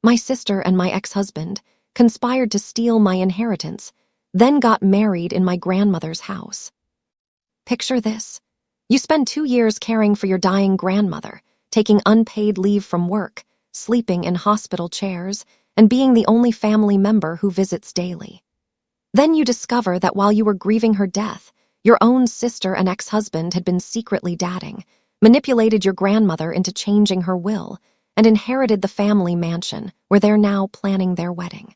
My sister and my ex-husband conspired to steal my inheritance, then got married in my grandmother's house. Picture this. You spend 2 years caring for your dying grandmother, taking unpaid leave from work, sleeping in hospital chairs, and being the only family member who visits daily. Then you discover that while you were grieving her death, your own sister and ex-husband had been secretly dating, manipulated your grandmother into changing her will, and inherited the family mansion where they're now planning their wedding.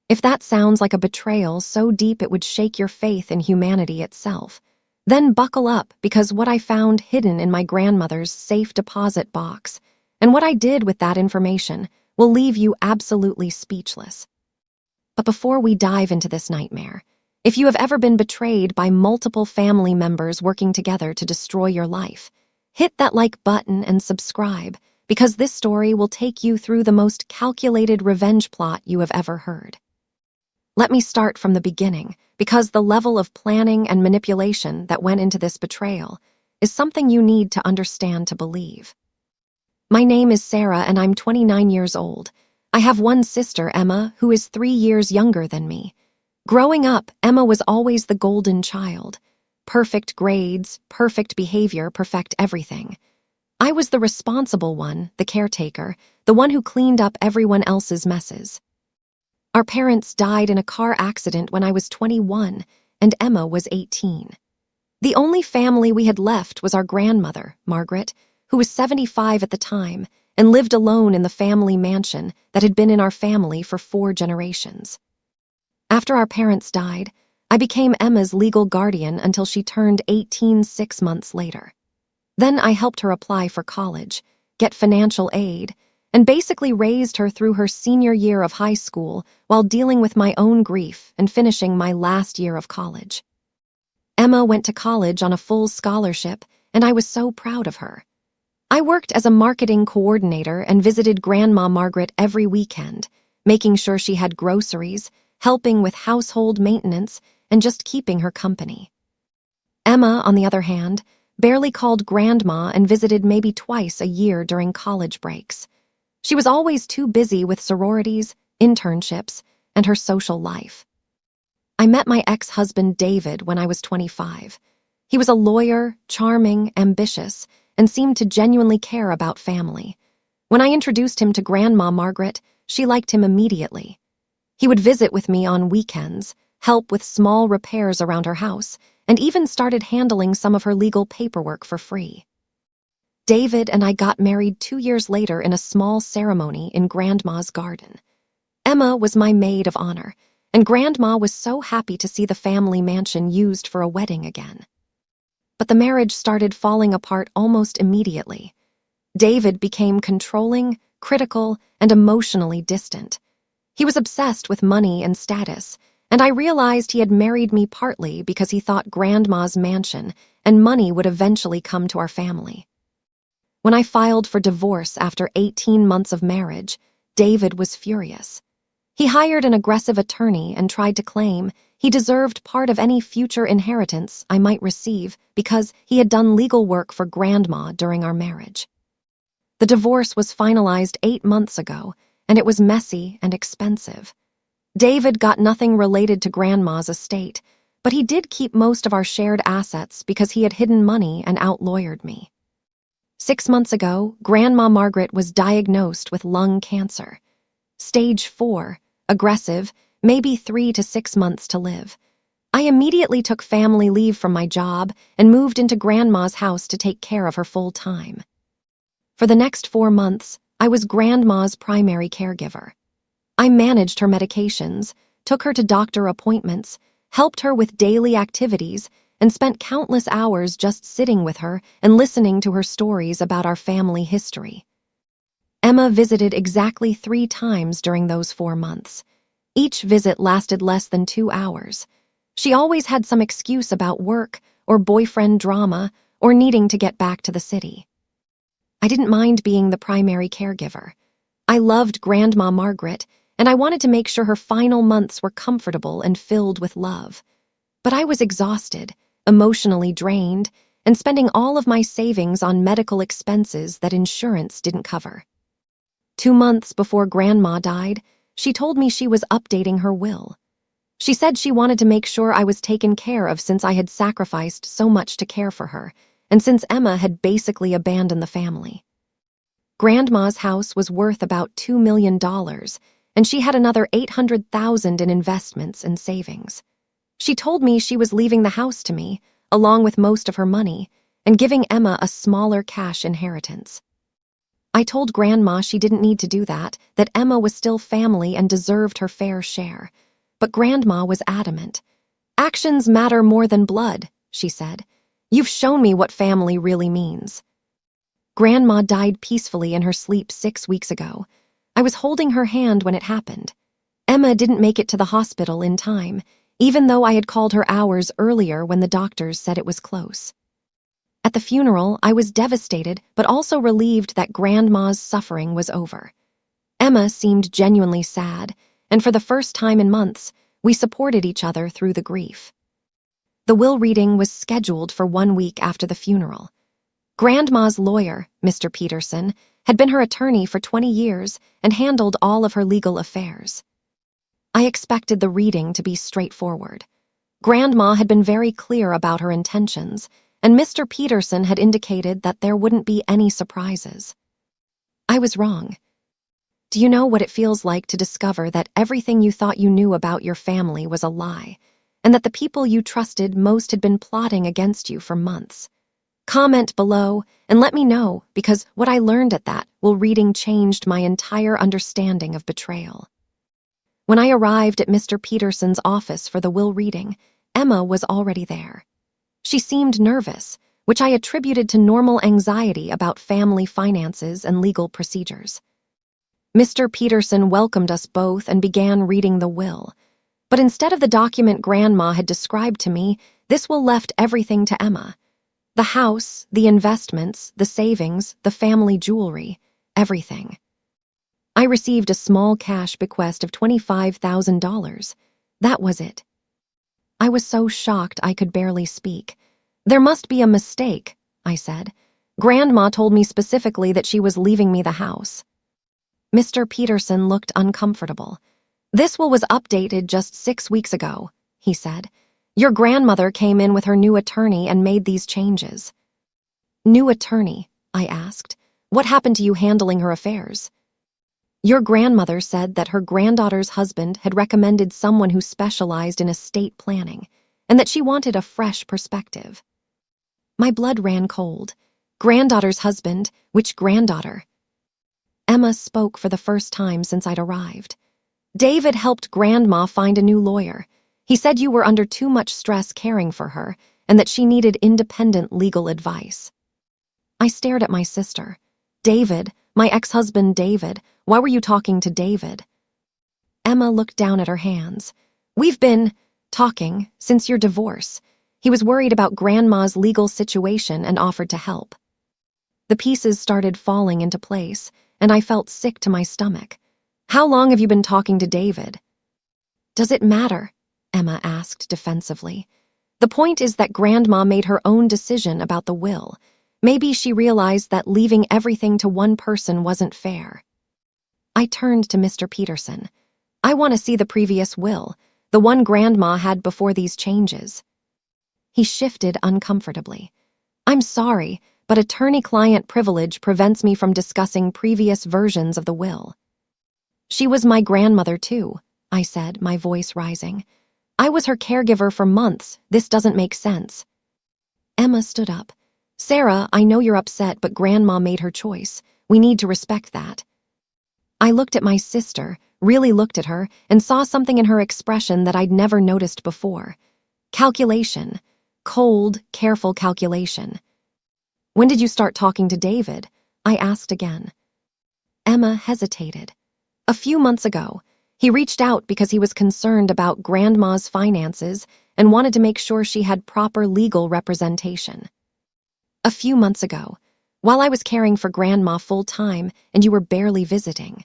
If that sounds like a betrayal so deep it would shake your faith in humanity itself, then buckle up, because what I found hidden in my grandmother's safe deposit box and what I did with that information will leave you absolutely speechless. But before we dive into this nightmare, if you have ever been betrayed by multiple family members working together to destroy your life, hit that like button and subscribe, because this story will take you through the most calculated revenge plot you have ever heard. Let me start from the beginning, because the level of planning and manipulation that went into this betrayal is something you need to understand to believe. My name is Sarah and I'm 29 years old. I have one sister, Emma, who is 3 years younger than me. Growing up, Emma was always the golden child. Perfect grades, perfect behavior, perfect everything. I was the responsible one, the caretaker, the one who cleaned up everyone else's messes. Our parents died in a car accident when I was 21 and Emma was 18. The only family we had left was our grandmother, Margaret, who was 75 at the time and lived alone in the family mansion that had been in our family for 4 generations. After our parents died, I became Emma's legal guardian until she turned 18 6 months later. Then I helped her apply for college, get financial aid, and basically raised her through her senior year of high school while dealing with my own grief and finishing my last year of college. Emma went to college on a full scholarship, and I was so proud of her. I worked as a marketing coordinator and visited Grandma Margaret every weekend, making sure she had groceries, helping with household maintenance, and just keeping her company. Emma, on the other hand, barely called Grandma and visited maybe twice a year during college breaks. She was always too busy with sororities, internships, and her social life. I met my ex-husband David when I was 25. He was a lawyer, charming, ambitious, and seemed to genuinely care about family. When I introduced him to Grandma Margaret, she liked him immediately. He would visit with me on weekends, help with small repairs around her house, and even started handling some of her legal paperwork for free. David and I got married 2 years later in a small ceremony in Grandma's garden. Emma was my maid of honor, and Grandma was so happy to see the family mansion used for a wedding again. But the marriage started falling apart almost immediately. David became controlling, critical, and emotionally distant. He was obsessed with money and status, and I realized he had married me partly because he thought Grandma's mansion and money would eventually come to our family. When I filed for divorce after 18 months of marriage, David was furious. He hired an aggressive attorney and tried to claim he deserved part of any future inheritance I might receive because he had done legal work for Grandma during our marriage. The divorce was finalized 8 months ago, and it was messy and expensive. David got nothing related to Grandma's estate, but he did keep most of our shared assets because he had hidden money and outlawyered me. 6 months ago, Grandma Margaret was diagnosed with lung cancer. Stage 4, aggressive, maybe 3 to 6 months to live. I immediately took family leave from my job and moved into Grandma's house to take care of her full time. For the next 4 months, I was Grandma's primary caregiver. I managed her medications, took her to doctor appointments, helped her with daily activities, and spent countless hours just sitting with her and listening to her stories about our family history. Emma visited exactly 3 times during those 4 months. Each visit lasted less than 2 hours. She always had some excuse about work or boyfriend drama or needing to get back to the city. I didn't mind being the primary caregiver. I loved Grandma Margaret, and I wanted to make sure her final months were comfortable and filled with love. But I was exhausted, emotionally drained, and spending all of my savings on medical expenses that insurance didn't cover. 2 months before Grandma died, she told me she was updating her will. She said she wanted to make sure I was taken care of since I had sacrificed so much to care for her, and since Emma had basically abandoned the family. Grandma's house was worth about $2 million, and she had another $800,000 in investments and savings. She told me she was leaving the house to me, along with most of her money, and giving Emma a smaller cash inheritance. I told Grandma she didn't need to do that Emma was still family and deserved her fair share. But Grandma was adamant. "Actions matter more than blood," she said. "You've shown me what family really means." Grandma died peacefully in her sleep 6 weeks ago. I was holding her hand when it happened. Emma didn't make it to the hospital in time, even though I had called her hours earlier when the doctors said it was close. At the funeral, I was devastated but also relieved that Grandma's suffering was over. Emma seemed genuinely sad, and for the first time in months, we supported each other through the grief. The will reading was scheduled for 1 week after the funeral. Grandma's lawyer, Mr. Peterson, had been her attorney for 20 years and handled all of her legal affairs. I expected the reading to be straightforward. Grandma had been very clear about her intentions, and Mr. Peterson had indicated that there wouldn't be any surprises. I was wrong. Do you know what it feels like to discover that everything you thought you knew about your family was a lie, and that the people you trusted most had been plotting against you for months? Comment below and let me know, because what I learned at that will reading changed my entire understanding of betrayal. When I arrived at Mr. Peterson's office for the will reading, Emma was already there. She seemed nervous, which I attributed to normal anxiety about family finances and legal procedures. Mr. Peterson welcomed us both and began reading the will. But instead of the document Grandma had described to me, this will left everything to Emma. The house, the investments, the savings, the family jewelry, everything. I received a small cash bequest of $25,000. That was it. I was so shocked I could barely speak. "There must be a mistake," I said. "Grandma told me specifically that she was leaving me the house." Mr. Peterson looked uncomfortable. "This will was updated just 6 weeks ago," he said. "Your grandmother came in with her new attorney and made these changes." "New attorney?" I asked. "What happened to you handling her affairs?" "Your grandmother said that her granddaughter's husband had recommended someone who specialized in estate planning, and that she wanted a fresh perspective." My blood ran cold. Granddaughter's husband? Which granddaughter? Emma spoke for the first time since I'd arrived. "David helped Grandma find a new lawyer. He said you were under too much stress caring for her, and that she needed independent legal advice." I stared at my sister. "David, my ex-husband David, why were you talking to David?" Emma looked down at her hands. "We've been talking since your divorce. He was worried about Grandma's legal situation and offered to help." The pieces started falling into place, and I felt sick to my stomach. "How long have you been talking to David?" "Does it matter?" Emma asked defensively. "The point is that Grandma made her own decision about the will. Maybe she realized that leaving everything to one person wasn't fair." I turned to Mr. Peterson. "I want to see the previous will, the one Grandma had before these changes." He shifted uncomfortably. "I'm sorry, but attorney-client privilege prevents me from discussing previous versions of the will." "She was my grandmother too," I said, my voice rising. "I was her caregiver for months. This doesn't make sense." Emma stood up. "Sarah, I know you're upset, but Grandma made her choice. We need to respect that." I looked at my sister, really looked at her, and saw something in her expression that I'd never noticed before. Calculation. Cold, careful calculation. "When did you start talking to David?" I asked again. Emma hesitated. "A few months ago. He reached out because he was concerned about Grandma's finances and wanted to make sure she had proper legal representation." "A few months ago, while I was caring for Grandma full-time and you were barely visiting."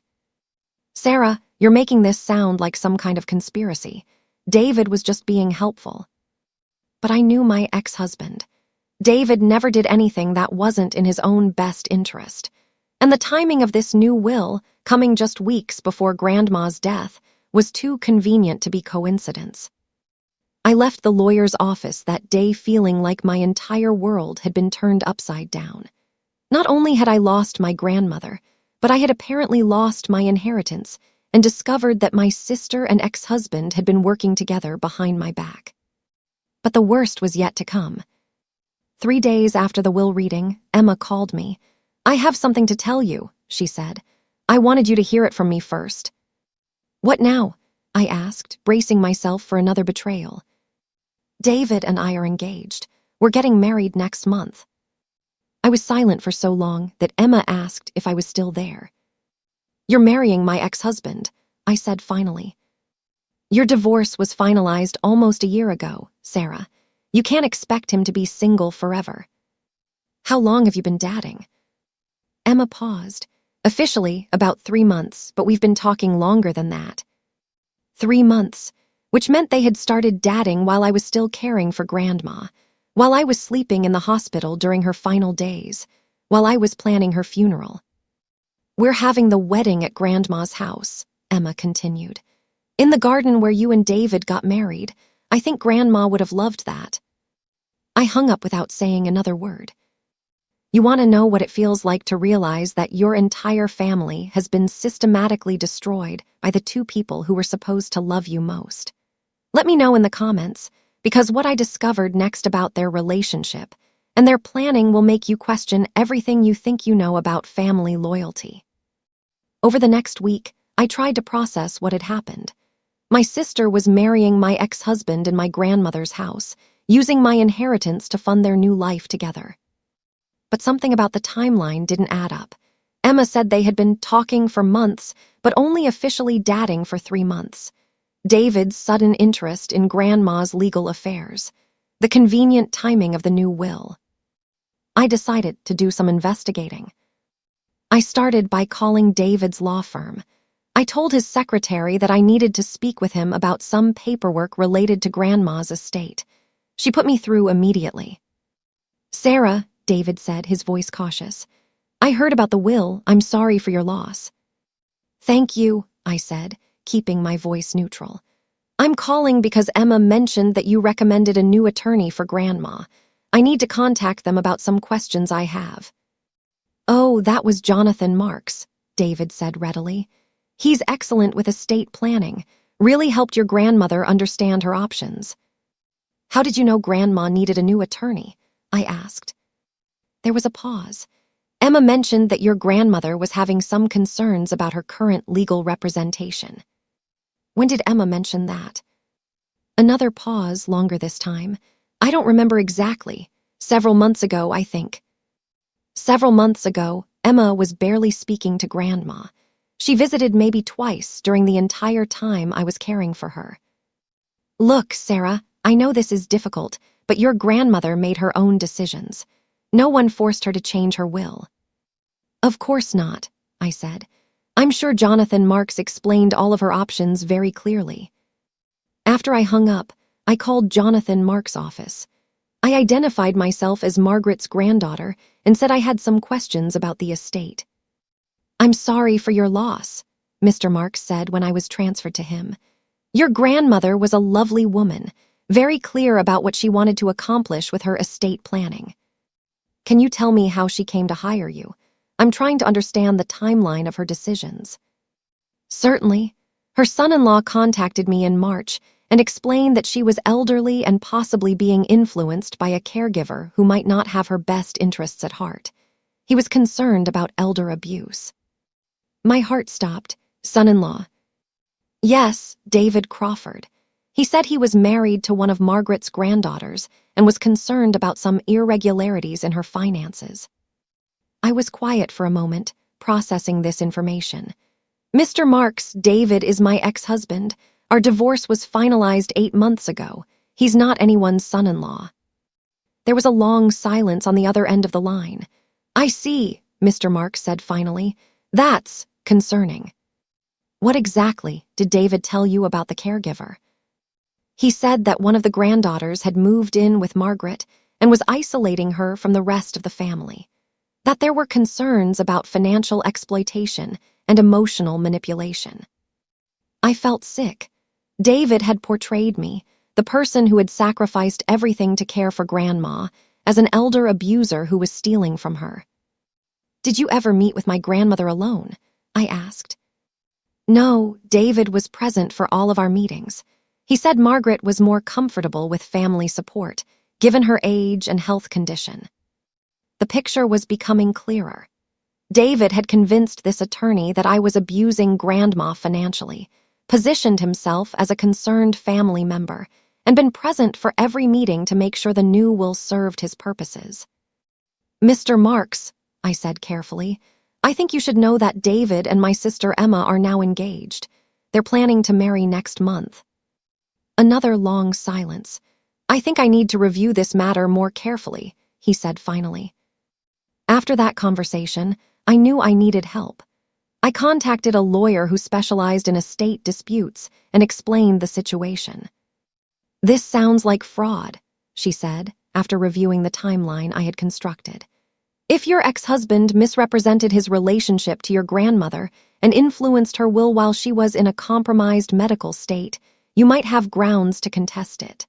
"Sarah, you're making this sound like some kind of conspiracy. David was just being helpful." But I knew my ex-husband. David never did anything that wasn't in his own best interest. And the timing of this new will coming just weeks before Grandma's death, was too convenient to be coincidence. I left the lawyer's office that day feeling like my entire world had been turned upside down. Not only had I lost my grandmother, but I had apparently lost my inheritance and discovered that my sister and ex-husband had been working together behind my back. But the worst was yet to come. 3 days after the will reading, Emma called me. "I have something to tell you," she said. "I wanted you to hear it from me first." "What now?" I asked, bracing myself for another betrayal. "David and I are engaged. We're getting married next month." I was silent for so long that Emma asked if I was still there. "You're marrying my ex-husband," I said finally. "Your divorce was finalized almost a year ago, Sarah. You can't expect him to be single forever." "How long have you been dating?" Emma paused. "Officially, about 3 months, but we've been talking longer than that." 3 months, which meant they had started dating while I was still caring for Grandma, while I was sleeping in the hospital during her final days, while I was planning her funeral. "We're having the wedding at Grandma's house," Emma continued. "In the garden where you and David got married. I think Grandma would have loved that." I hung up without saying another word. You want to know what it feels like to realize that your entire family has been systematically destroyed by the 2 people who were supposed to love you most? Let me know in the comments, because what I discovered next about their relationship and their planning will make you question everything you think you know about family loyalty. Over the next week, I tried to process what had happened. My sister was marrying my ex-husband in my grandmother's house, using my inheritance to fund their new life together. But something about the timeline didn't add up. Emma said they had been talking for months, but only officially dating for 3 months. David's sudden interest in Grandma's legal affairs. The convenient timing of the new will. I decided to do some investigating. I started by calling David's law firm. I told his secretary that I needed to speak with him about some paperwork related to Grandma's estate. She put me through immediately. "Sarah," David said, his voice cautious, "I heard about the will. I'm sorry for your loss." "Thank you," I said, keeping my voice neutral. "I'm calling because Emma mentioned that you recommended a new attorney for Grandma. I need to contact them about some questions I have." "Oh, that was Jonathan Marks," David said readily. "He's excellent with estate planning, really helped your grandmother understand her options." "How did you know Grandma needed a new attorney?" I asked. There was a pause. "Emma mentioned that your grandmother was having some concerns about her current legal representation." "When did Emma mention that?" Another pause, longer this time. "I don't remember exactly. Several months ago, I think." Several months ago, Emma was barely speaking to Grandma. She visited maybe twice during the entire time I was caring for her. "Look, Sarah, I know this is difficult, but your grandmother made her own decisions. No one forced her to change her will." "Of course not," I said. "I'm sure Jonathan Marks explained all of her options very clearly." After I hung up, I called Jonathan Marks' office. I identified myself as Margaret's granddaughter and said I had some questions about the estate. "I'm sorry for your loss," Mr. Marks said when I was transferred to him. "Your grandmother was a lovely woman, very clear about what she wanted to accomplish with her estate planning. Can you tell me how she came to hire you? I'm trying to understand the timeline of her decisions." "Certainly. Her son-in-law contacted me in March and explained that she was elderly and possibly being influenced by a caregiver who might not have her best interests at heart. He was concerned about elder abuse." My heart stopped. "Son-in-law?" "Yes, David Crawford. He said he was married to one of Margaret's granddaughters and was concerned about some irregularities in her finances." I was quiet for a moment, processing this information. "Mr. Marks, David is my ex-husband. Our divorce was finalized 8 months ago. He's not anyone's son-in-law." There was a long silence on the other end of the line. "I see," Mr. Marks said finally. "That's concerning." "What exactly did David tell you about the caregiver?" "He said that one of the granddaughters had moved in with Margaret and was isolating her from the rest of the family. That there were concerns about financial exploitation and emotional manipulation. I felt sick. David had portrayed me, the person who had sacrificed everything to care for Grandma, as an elder abuser who was stealing from her. "Did you ever meet with my grandmother alone?" I asked. "No, David was present for all of our meetings. He said Margaret was more comfortable with family support, given her age and health condition." The picture was becoming clearer. David had convinced this attorney that I was abusing Grandma financially, positioned himself as a concerned family member, and been present for every meeting to make sure the new will served his purposes. "Mr. Marks," I said carefully, "I think you should know that David and my sister Emma are now engaged. They're planning to marry next month." Another long silence. "I think I need to review this matter more carefully," he said finally. After that conversation, I knew I needed help. I contacted a lawyer who specialized in estate disputes and explained the situation. "This sounds like fraud," she said, after reviewing the timeline I had constructed. "If your ex-husband misrepresented his relationship to your grandmother and influenced her will while she was in a compromised medical state, you might have grounds to contest it."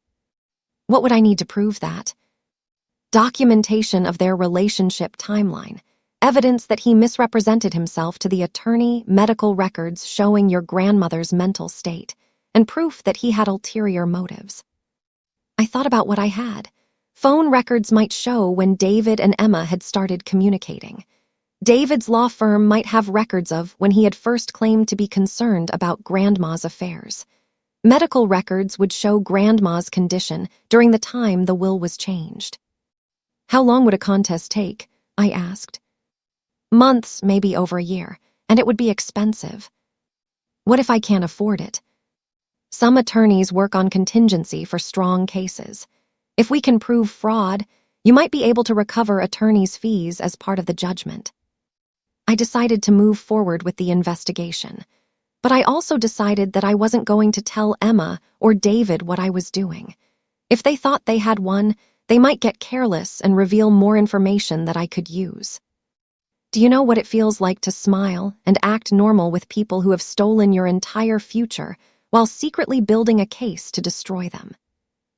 What would I need to prove that? Documentation of their relationship timeline, evidence that he misrepresented himself to the attorney, medical records showing your grandmother's mental state, and proof that he had ulterior motives. I thought about what I had. Phone records might show when David and Emma had started communicating. David's law firm might have records of when he had first claimed to be concerned about Grandma's affairs. Medical records would show Grandma's condition during the time the will was changed. "How long would a contest take?" I asked. "Months, maybe over a year, and it would be expensive." "What if I can't afford it?" "Some attorneys work on contingency for strong cases. If we can prove fraud, you might be able to recover attorneys' fees as part of the judgment." I decided to move forward with the investigation, but I also decided that I wasn't going to tell Emma or David what I was doing. If they thought they had won, they might get careless and reveal more information that I could use. Do you know what it feels like to smile and act normal with people who have stolen your entire future while secretly building a case to destroy them?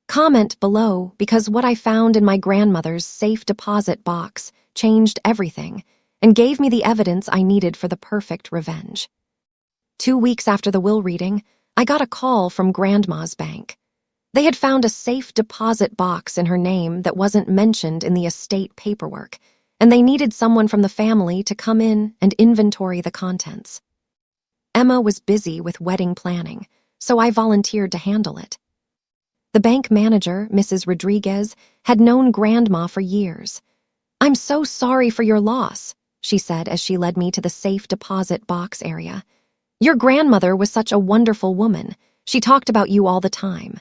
Comment below, because what I found in my grandmother's safe deposit box changed everything and gave me the evidence I needed for the perfect revenge. 2 weeks after the will reading, I got a call from Grandma's bank. They had found a safe deposit box in her name that wasn't mentioned in the estate paperwork, and they needed someone from the family to come in and inventory the contents. Emma was busy with wedding planning, so I volunteered to handle it. The bank manager, Mrs. Rodriguez, had known Grandma for years. "I'm so sorry for your loss," she said as she led me to the safe deposit box area. "Your grandmother was such a wonderful woman. She talked about you all the time."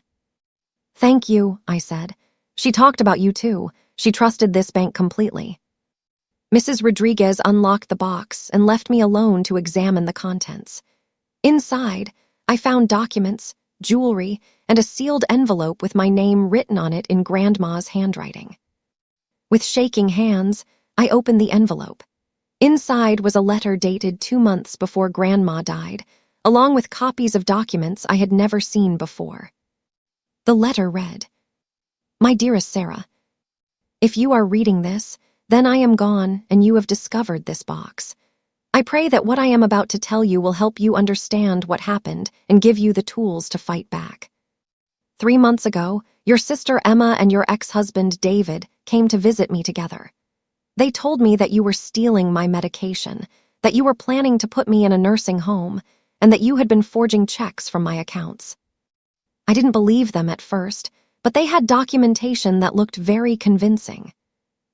"Thank you," I said. "She talked about you too. She trusted this bank completely." Mrs. Rodriguez unlocked the box and left me alone to examine the contents. Inside, I found documents, jewelry, and a sealed envelope with my name written on it in Grandma's handwriting. With shaking hands, I opened the envelope. Inside was a letter dated 2 months before Grandma died, along with copies of documents I had never seen before. The letter read, "My dearest Sarah, if you are reading this, then I am gone and you have discovered this box. I pray that what I am about to tell you will help you understand what happened and give you the tools to fight back. 3 months ago, your sister Emma and your ex-husband David came to visit me together. They told me that you were stealing my medication, that you were planning to put me in a nursing home, and that you had been forging checks from my accounts. I didn't believe them at first, but they had documentation that looked very convincing.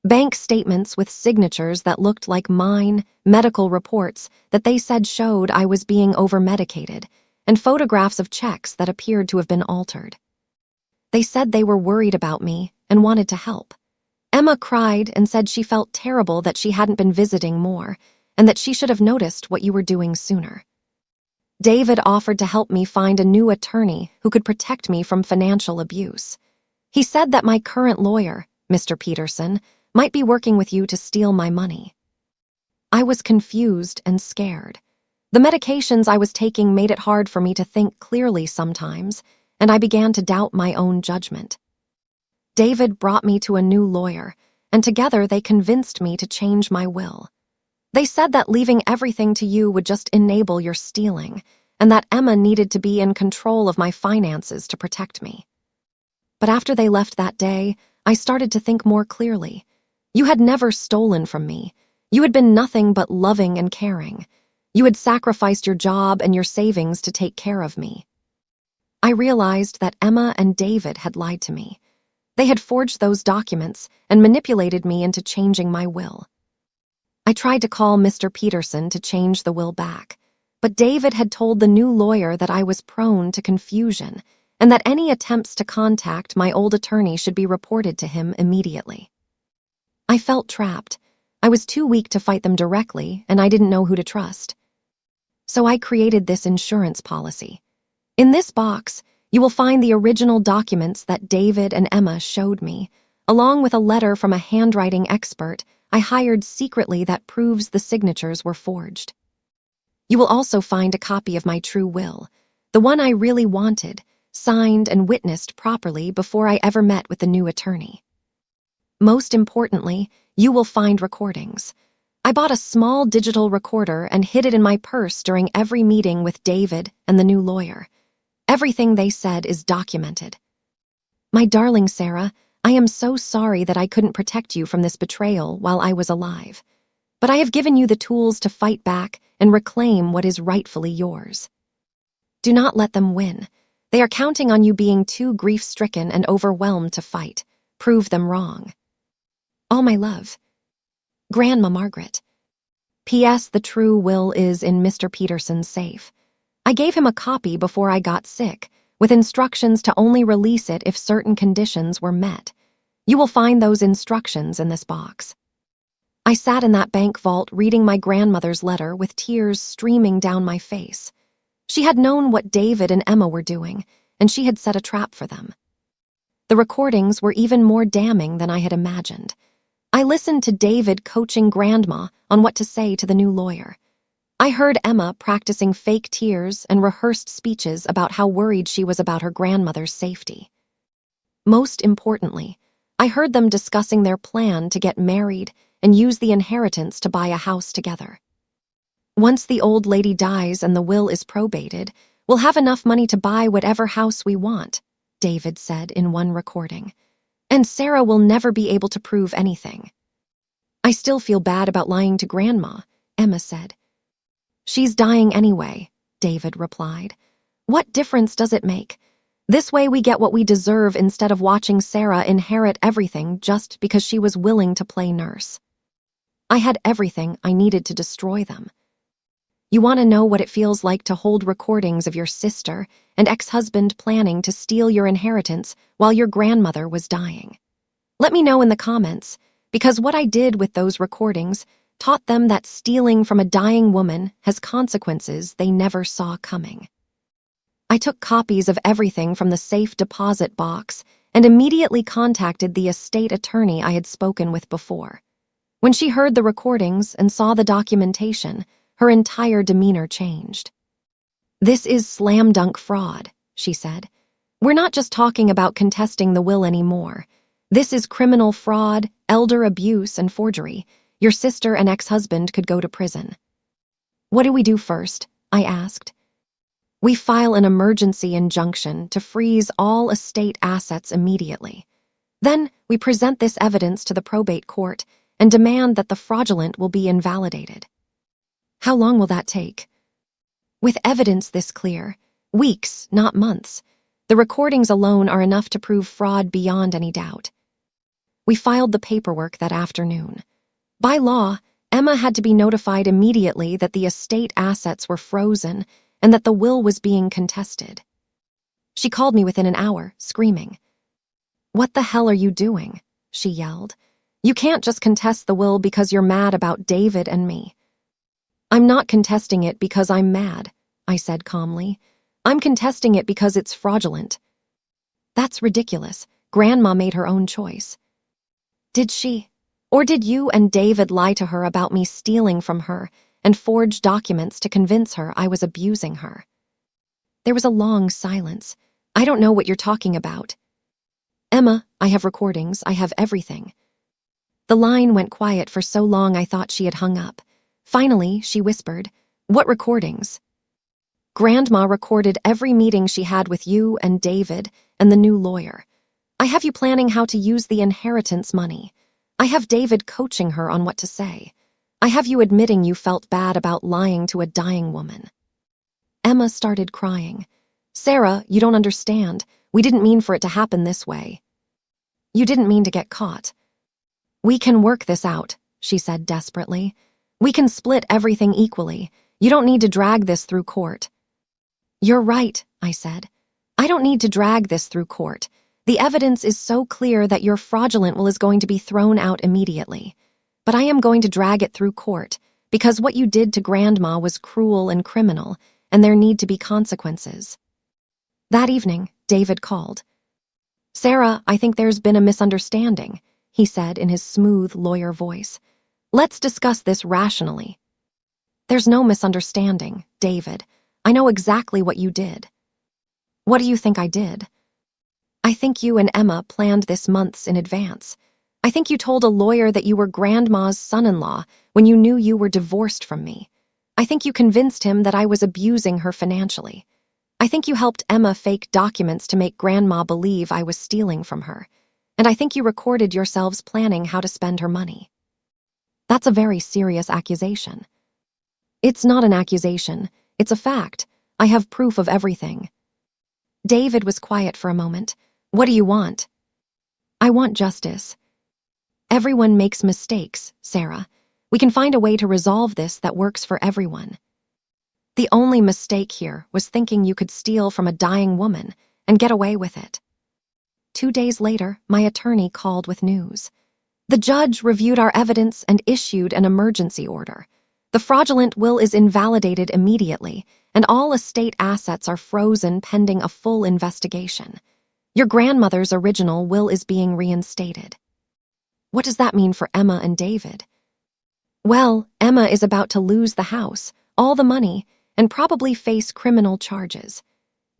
Bank statements with signatures that looked like mine, medical reports that they said showed I was being over-medicated, and photographs of checks that appeared to have been altered. They said they were worried about me and wanted to help. Emma cried and said she felt terrible that she hadn't been visiting more, and that she should have noticed what you were doing sooner. David offered to help me find a new attorney who could protect me from financial abuse. He said that my current lawyer, Mr. Peterson, might be working with you to steal my money." I was confused and scared. The medications I was taking made it hard for me to think clearly sometimes, and I began to doubt my own judgment. David brought me to a new lawyer, and together they convinced me to change my will. They said that leaving everything to you would just enable your stealing, and that Emma needed to be in control of my finances to protect me. But after they left that day, I started to think more clearly. You had never stolen from me. You had been nothing but loving and caring. You had sacrificed your job and your savings to take care of me. I realized that Emma and David had lied to me. They had forged those documents and manipulated me into changing my will. I tried to call Mr. Peterson to change the will back, but David had told the new lawyer that I was prone to confusion and that any attempts to contact my old attorney should be reported to him immediately. I felt trapped. I was too weak to fight them directly, and I didn't know who to trust. So I created this insurance policy. In this box, you will find the original documents that David and Emma showed me, along with a letter from a handwriting expert I hired secretly that proves the signatures were forged. You will also find a copy of my true will, the one I really wanted, signed and witnessed properly before I ever met with the new attorney. Most importantly, you will find recordings. I bought a small digital recorder and hid it in my purse during every meeting with David and the new lawyer. Everything they said is documented. My darling Sarah, I am so sorry that I couldn't protect you from this betrayal while I was alive. But I have given you the tools to fight back and reclaim what is rightfully yours. Do not let them win. They are counting on you being too grief-stricken and overwhelmed to fight. Prove them wrong. All my love. Grandma Margaret. P.S. The true will is in Mr. Peterson's safe. I gave him a copy before I got sick, with instructions to only release it if certain conditions were met. You will find those instructions in this box. I sat in that bank vault reading my grandmother's letter with tears streaming down my face. She had known what David and Emma were doing, and she had set a trap for them. The recordings were even more damning than I had imagined. I listened to David coaching Grandma on what to say to the new lawyer. I heard Emma practicing fake tears and rehearsed speeches about how worried she was about her grandmother's safety. Most importantly, I heard them discussing their plan to get married and use the inheritance to buy a house together. Once the old lady dies and the will is probated, we'll have enough money to buy whatever house we want, David said in one recording. And Sarah will never be able to prove anything. I still feel bad about lying to Grandma, Emma said. She's dying anyway, David replied. What difference does it make? This way we get what we deserve instead of watching Sarah inherit everything just because she was willing to play nurse. I had everything I needed to destroy them. You want to know what it feels like to hold recordings of your sister and ex-husband planning to steal your inheritance while your grandmother was dying? Let me know in the comments, because what I did with those recordings taught them that stealing from a dying woman has consequences they never saw coming. I took copies of everything from the safe deposit box and immediately contacted the estate attorney I had spoken with before. When she heard the recordings and saw the documentation, her entire demeanor changed. This is slam dunk fraud, she said. We're not just talking about contesting the will anymore. This is criminal fraud, elder abuse, and forgery. Your sister and ex-husband could go to prison. What do we do first? I asked. We file an emergency injunction to freeze all estate assets immediately. Then we present this evidence to the probate court and demand that the fraudulent will be invalidated. How long will that take? With evidence this clear, weeks, not months. The recordings alone are enough to prove fraud beyond any doubt. We filed the paperwork that afternoon. By law, Emma had to be notified immediately that the estate assets were frozen and that the will was being contested. She called me within an hour, screaming. "What the hell are you doing?" she yelled. "You can't just contest the will because you're mad about David and me." "I'm not contesting it because I'm mad," I said calmly. "I'm contesting it because it's fraudulent." "That's ridiculous. Grandma made her own choice." "Did she? Or did you and David lie to her about me stealing from her and forged documents to convince her I was abusing her. There was a long silence. I don't know what you're talking about. Emma, I have recordings, I have everything. The line went quiet for so long I thought she had hung up. Finally, she whispered, What recordings? Grandma recorded every meeting she had with you and David and the new lawyer. I have you planning how to use the inheritance money. I have David coaching her on what to say. I have you admitting you felt bad about lying to a dying woman. Emma started crying. Sarah, you don't understand. We didn't mean for it to happen this way. You didn't mean to get caught. We can work this out, she said desperately. We can split everything equally. You don't need to drag this through court. You're right, I said. I don't need to drag this through court. The evidence is so clear that your fraudulent will is going to be thrown out immediately. But I am going to drag it through court, because what you did to Grandma was cruel and criminal, and there need to be consequences. That evening, David called. Sarah, I think there's been a misunderstanding, he said in his smooth lawyer voice. Let's discuss this rationally. There's no misunderstanding, David. I know exactly what you did. What do you think I did? I think you and Emma planned this months in advance. I think you told a lawyer that you were Grandma's son-in-law when you knew you were divorced from me. I think you convinced him that I was abusing her financially. I think you helped Emma fake documents to make Grandma believe I was stealing from her. And I think you recorded yourselves planning how to spend her money. That's a very serious accusation. It's not an accusation. It's a fact. I have proof of everything. David was quiet for a moment. What do you want? I want justice. Everyone makes mistakes, Sarah. We can find a way to resolve this that works for everyone. The only mistake here was thinking you could steal from a dying woman and get away with it. 2 days later, my attorney called with news. The judge reviewed our evidence and issued an emergency order. The fraudulent will is invalidated immediately, and all estate assets are frozen pending a full investigation. Your grandmother's original will is being reinstated. What does that mean for Emma and David? Well, Emma is about to lose the house, all the money, and probably face criminal charges.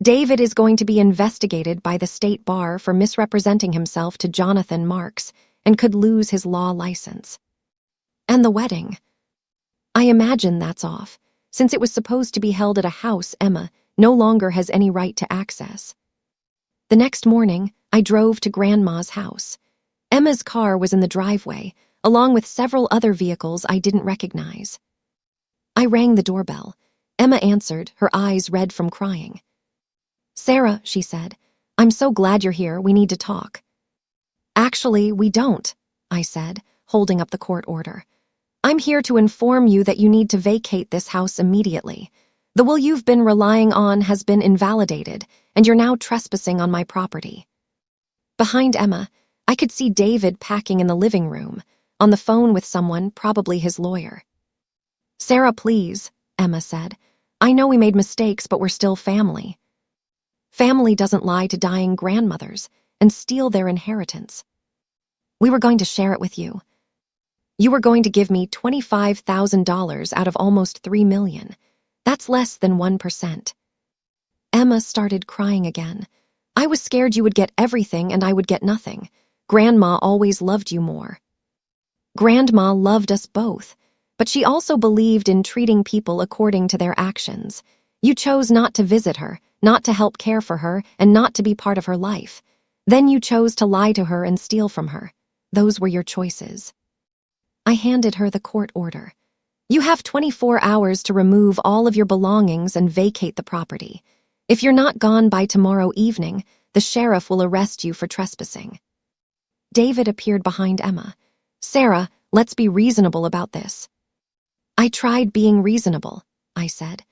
David is going to be investigated by the state bar for misrepresenting himself to Jonathan Marks and could lose his law license. And the wedding. I imagine that's off, since it was supposed to be held at a house Emma no longer has any right to access. The next morning, I drove to Grandma's house. Emma's car was in the driveway, along with several other vehicles I didn't recognize. I rang the doorbell. Emma answered, her eyes red from crying. Sarah, she said, I'm so glad you're here, we need to talk. Actually, we don't, I said, holding up the court order. I'm here to inform you that you need to vacate this house immediately. The will you've been relying on has been invalidated, and you're now trespassing on my property. Behind Emma, I could see David packing in the living room, on the phone with someone, probably his lawyer. Sarah, please, Emma said. I know we made mistakes, but we're still family. Family doesn't lie to dying grandmothers and steal their inheritance. We were going to share it with you. You were going to give me $25,000 out of almost $3 million. That's less than 1%. Emma started crying again. I was scared you would get everything and I would get nothing. Grandma always loved you more. Grandma loved us both, but she also believed in treating people according to their actions. You chose not to visit her, not to help care for her, and not to be part of her life. Then you chose to lie to her and steal from her. Those were your choices. I handed her the court order. You have 24 hours to remove all of your belongings and vacate the property. If you're not gone by tomorrow evening, the sheriff will arrest you for trespassing. David appeared behind Emma. Sarah, let's be reasonable about this. I tried being reasonable, I said.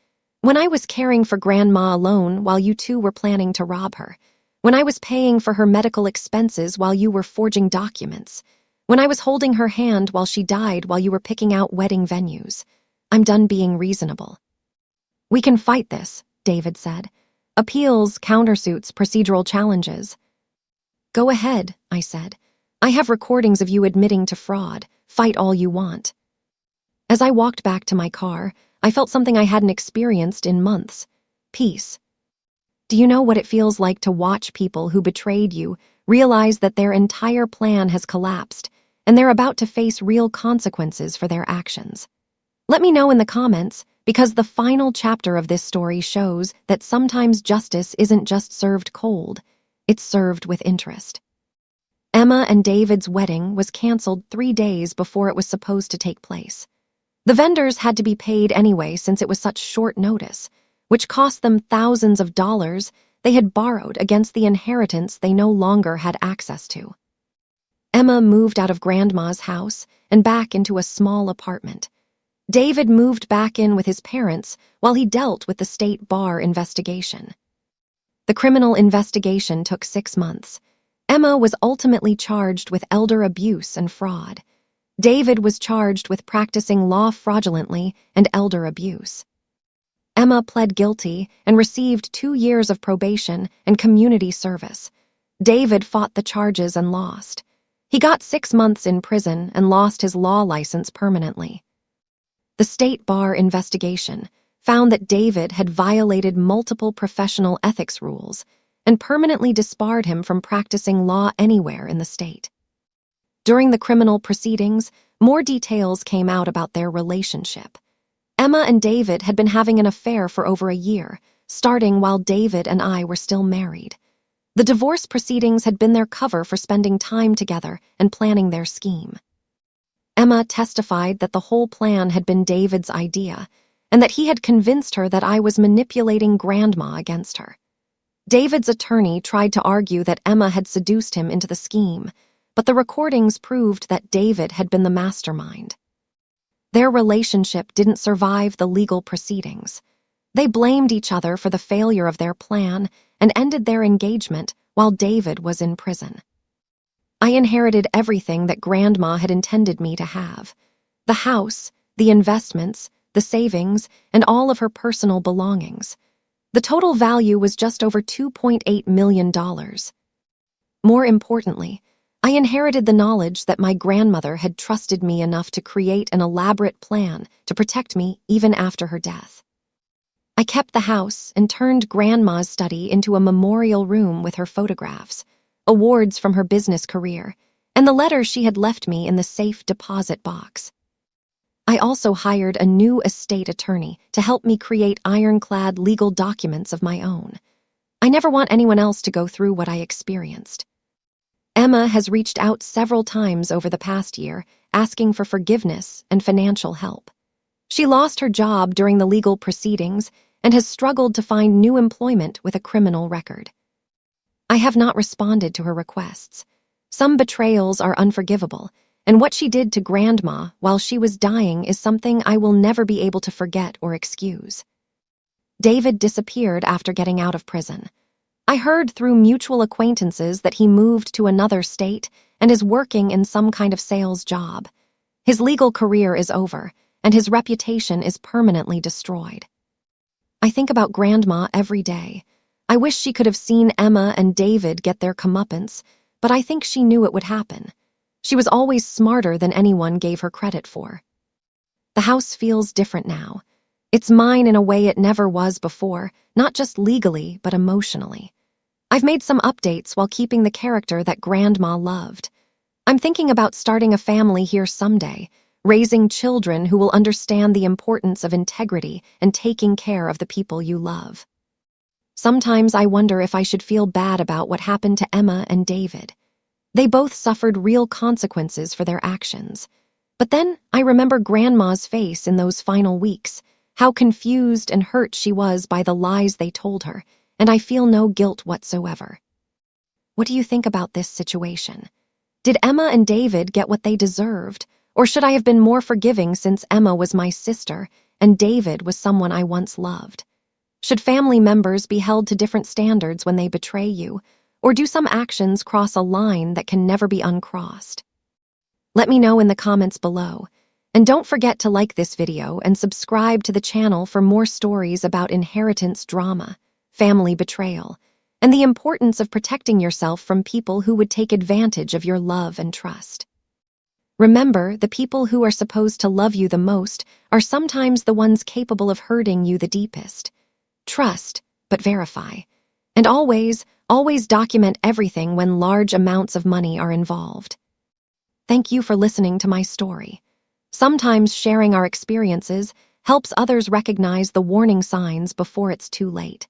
When I was caring for Grandma alone while you two were planning to rob her. When I was paying for her medical expenses while you were forging documents. When I was holding her hand while she died while you were picking out wedding venues. I'm done being reasonable. We can fight this, David said. Appeals, countersuits, procedural challenges. Go ahead, I said. I have recordings of you admitting to fraud. Fight all you want. As I walked back to my car, I felt something I hadn't experienced in months: peace. Do you know what it feels like to watch people who betrayed you realize that their entire plan has collapsed and they're about to face real consequences for their actions? Let me know in the comments, because the final chapter of this story shows that sometimes justice isn't just served cold, it's served with interest. Emma and David's wedding was canceled 3 days before it was supposed to take place. The vendors had to be paid anyway since it was such short notice, which cost them thousands of dollars they had borrowed against the inheritance they no longer had access to. Emma moved out of Grandma's house and back into a small apartment. David moved back in with his parents while he dealt with the state bar investigation. The criminal investigation took 6 months. Emma was ultimately charged with elder abuse and fraud. David was charged with practicing law fraudulently and elder abuse. Emma pled guilty and received 2 years of probation and community service. David fought the charges and lost. He got 6 months in prison and lost his law license permanently. The state bar investigation found that David had violated multiple professional ethics rules and permanently disbarred him from practicing law anywhere in the state. During the criminal proceedings, more details came out about their relationship. Emma and David had been having an affair for over a year, starting while David and I were still married. The divorce proceedings had been their cover for spending time together and planning their scheme. Emma testified that the whole plan had been David's idea, and that he had convinced her that I was manipulating Grandma against her. David's attorney tried to argue that Emma had seduced him into the scheme, but the recordings proved that David had been the mastermind. Their relationship didn't survive the legal proceedings. They blamed each other for the failure of their plan and ended their engagement while David was in prison. I inherited everything that Grandma had intended me to have: the house, the investments, the savings, and all of her personal belongings. The total value was just over $2.8 million. More importantly, I inherited the knowledge that my grandmother had trusted me enough to create an elaborate plan to protect me even after her death. I kept the house and turned Grandma's study into a memorial room with her photographs, awards from her business career, and the letters she had left me in the safe deposit box. I also hired a new estate attorney to help me create ironclad legal documents of my own. I never want anyone else to go through what I experienced. Emma has reached out several times over the past year, asking for forgiveness and financial help. She lost her job during the legal proceedings and has struggled to find new employment with a criminal record. I have not responded to her requests. Some betrayals are unforgivable, and what she did to Grandma while she was dying is something I will never be able to forget or excuse. David disappeared after getting out of prison. I heard through mutual acquaintances that he moved to another state and is working in some kind of sales job. His legal career is over, and his reputation is permanently destroyed. I think about Grandma every day. I wish she could have seen Emma and David get their comeuppance, but I think she knew it would happen. She was always smarter than anyone gave her credit for. The house feels different now. It's mine in a way it never was before, not just legally, but emotionally. I've made some updates while keeping the character that Grandma loved. I'm thinking about starting a family here someday, raising children who will understand the importance of integrity and taking care of the people you love. Sometimes I wonder if I should feel bad about what happened to Emma and David. They both suffered real consequences for their actions. But then I remember Grandma's face in those final weeks, how confused and hurt she was by the lies they told her, and I feel no guilt whatsoever. What do you think about this situation? Did Emma and David get what they deserved, or should I have been more forgiving since Emma was my sister and David was someone I once loved? Should family members be held to different standards when they betray you, or do some actions cross a line that can never be uncrossed? Let me know in the comments below, and don't forget to like this video and subscribe to the channel for more stories about inheritance drama, family betrayal, and the importance of protecting yourself from people who would take advantage of your love and trust. Remember, the people who are supposed to love you the most are sometimes the ones capable of hurting you the deepest. Trust, but verify. And always document everything when large amounts of money are involved. Thank you for listening to my story. Sometimes sharing our experiences helps others recognize the warning signs before it's too late.